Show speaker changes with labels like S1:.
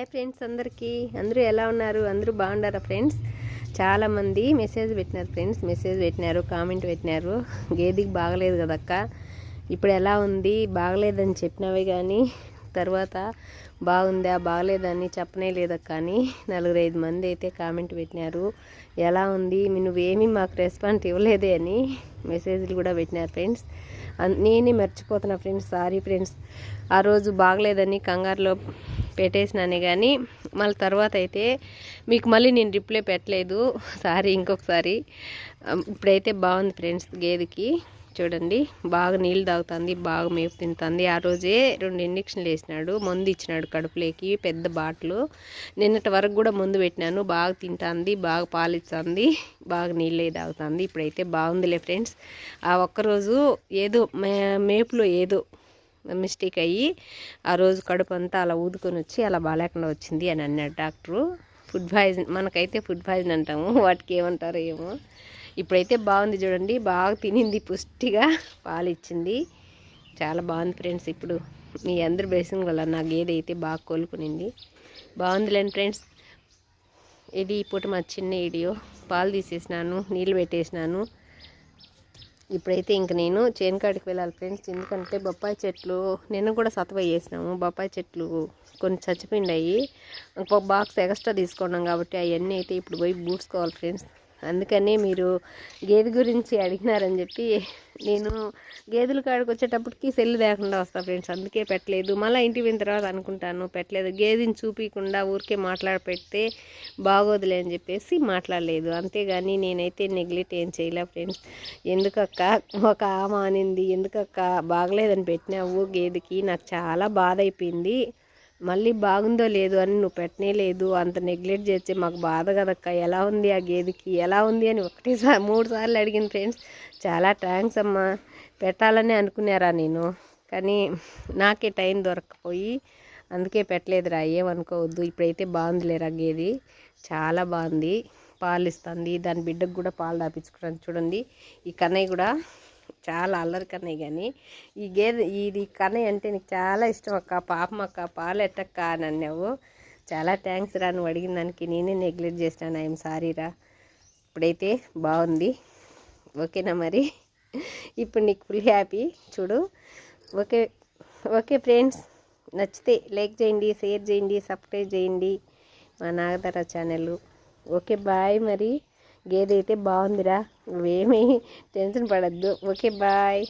S1: Hi friends, అందరూ ఎలా ఉన్నారు? అందరూ బాగున్నారా ఫ్రెండ్స్? చాలామంది మెసేజ్ పెట్టినారు ఫ్రెండ్స్, కామెంట్ పెట్టినారు. గేదెకి బాగలేదు కదక్క, ఇప్పుడు ఎలా ఉంది, బాగలేదని చెప్పినవే కానీ తర్వాత బాగుందా బాగలేదని చెప్పనే లేదక్క అని 4-5 మంది అయితే కామెంట్ పెట్టినారు. ఎలా ఉంది, నువ్వేమీ మాకు రెస్పాన్స్ ఇవ్వలేదే అని మెసేజ్లు కూడా పెట్టినారు ఫ్రెండ్స్. నేనే మర్చిపోతున్నా ఫ్రెండ్స్, సారీ ఫ్రెండ్స్. ఆ రోజు బాగలేదని కంగారులో పెట్టేసినానే కానీ మళ్ళీ తర్వాత అయితే మీకు మళ్ళీ నేను రిప్లై పెట్టలేదు, సారీ. ఇంకొకసారి ఇప్పుడైతే బాగుంది ఫ్రెండ్స్. గేదెకి చూడండి, బాగా నీళ్ళు తాగుతుంది, బాగా మేపు తింటుంది. ఆ రోజే 2 ఇంజక్షన్లు వేసినాడు, మందు ఇచ్చినాడు కడుపులోకి, పెద్ద బాటలు. నిన్నటి వరకు కూడా మందు పెట్టినాను. బాగా తింటుంది, బాగా పాలిస్తుంది, బాగా నీళ్ళే తాగుతుంది. ఇప్పుడైతే బాగుందిలే ఫ్రెండ్స్. ఆ ఒక్కరోజు ఏదో మేపులో ఏదో మిస్టేక్ అయ్యి ఆ రోజు కడుపు అంతా అలా ఊదుకొని వచ్చి అలా బాగాలేకుండా వచ్చింది అని అన్నాడు డాక్టరు. ఫుడ్ పాయిజన్, మనకైతే ఫుడ్ పాయిజన్ అంటాము, వాటికి ఏమంటారో ఏమో. ఇప్పుడైతే బాగుంది చూడండి, బాగా తినింది, పుష్టిగా పాలు ఇచ్చింది, చాలా బాగుంది ఫ్రెండ్స్. ఇప్పుడు మీ అందరి బ్లెస్సింగ్ వల్ల నా గేదె అయితే బాగా కోలుకునింది. బాగుందిలేండి ఫ్రెండ్స్. ఇది ఇప్పుడు మా చిన్న వీడియో. పాలు తీసేసినాను, నీళ్ళు పెట్టేసినాను. ఇప్పుడైతే ఇంక నేను చేను కాడికి వెళ్ళాలి ఫ్రెండ్స్. ఎందుకంటే బొప్పాయి చెట్లు నిన్న కూడా సతవ వేసినాము. బొప్పాయి చెట్లు కొన్ని చచ్చిపోయిండాయి, ఇంకొక బాక్స్ ఎక్స్ట్రా తీసుకున్నాం కాబట్టి అవన్నీ అయితే ఇప్పుడు పోయి బూడ్చుకోవాలి ఫ్రెండ్స్. అందుకని మీరు గేదె గురించి అడిగినారని చెప్పి నేను గేదెల కాడికి వచ్చేటప్పటికి సెల్లు లేకుండా వస్తా ఫ్రెండ్స్. అందుకే పెట్టలేదు. మళ్ళీ ఇంటికి పోయిన తర్వాత అనుకుంటాను పెట్టలేదు. గేదెని చూపించకుండా ఊరికే పెడితే బాగోదులే అని చెప్పేసి మాట్లాడలేదు. అంతేగాని నేనైతే నెగ్లెక్ట్ ఏం చేయలే ఫ్రెండ్స్. ఎందుకక్క ఒక ఆమె అనింది, ఎందుకక్క బాగలేదని పెట్టినావు గేదెకి, నాకు చాలా బాధ అయిపోయింది, మళ్ళీ బాగుందో లేదో అని నువ్వు పెట్టనే లేదు, అంత నెగ్లెక్ట్ చేస్తే మాకు బాధ కదక్క, ఎలా ఉంది ఆ గేదెకి, ఎలా ఉంది అని 3 సార్లు అడిగింది ఫ్రెండ్స్. చాలా థ్యాంక్స్ అమ్మా. పెట్టాలని అనుకున్నారా నేను, కానీ నాకే టైం దొరకకపోయి అందుకే పెట్టలేదురా, ఏమనుకోవద్దు. ఇప్పుడైతే బాగుందిలేరా గేదె, చాలా బాగుంది, పాలు ఇస్తుంది. దాని బిడ్డకు కూడా పాలు దాపించుకుంటాను చూడండి. ఈ కన్నయ్య కూడా చాలా అల్లరి కన్నయ్య, కానీ ఈ గేదె ఇది కన్నయ్య అంటే నీకు చాలా ఇష్టం అక్క, పాపం అక్క, పాలు ఎట్టక్క అని అన్నావు. చాలా థ్యాంక్స్ రా, నువ్వు అడిగిన దానికి నేనే నెగ్లెక్ట్ చేసినాను, ఐఎమ్ సారీ రా. ఇప్పుడైతే బాగుంది, ఓకేనా మరి. ఇప్పుడు నీకు ఫుల్ హ్యాపీ చూడు. ఓకే ఓకే ఫ్రెండ్స్, నచ్చితే లైక్ చేయండి, షేర్ చేయండి, సబ్స్క్రైబ్ చేయండి మా నాగధర ఛానల్. Okay bye. మరి గేదె అయితే బాగుందిరా, నువ్వేమీ టెన్షన్ పడద్దు. Okay bye.